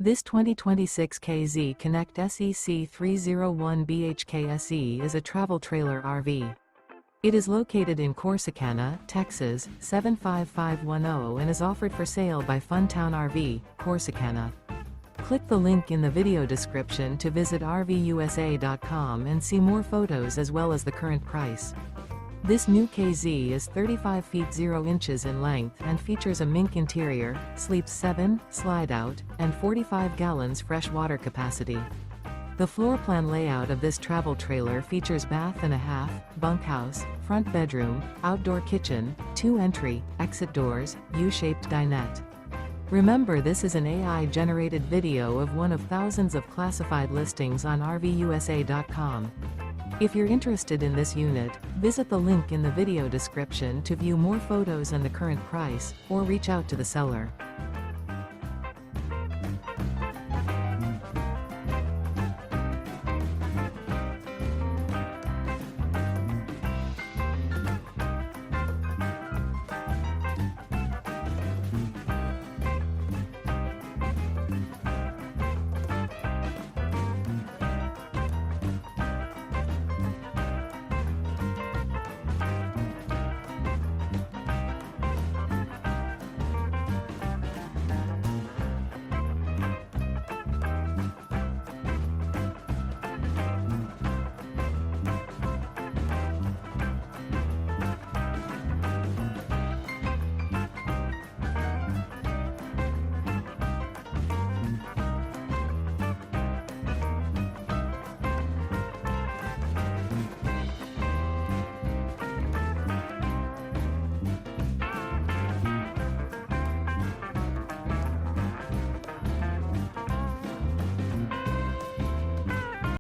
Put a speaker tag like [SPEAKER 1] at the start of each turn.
[SPEAKER 1] This 2026 K-Z Connect SE C301BHKSE is a travel trailer RV. It is located in Corsicana, Texas, 75510 and is offered for sale by Funtown RV, Corsicana. Click the link in the video description to visit RVUSA.com and see more photos as well as the current price. This new K-Z is 35 feet 0 inches in length and features a MINK interior, sleeps 7, slide-out, and 45 gallons fresh water capacity. The floor plan layout of this travel trailer features bath and a half, bunkhouse, front bedroom, outdoor kitchen, 2 entry, exit doors, U-shaped dinette. Remember, this is an AI-generated video of one of thousands of classified listings on RVUSA.com. If you're interested in this unit, visit the link in the video description to view more photos and the current price, or reach out to the seller.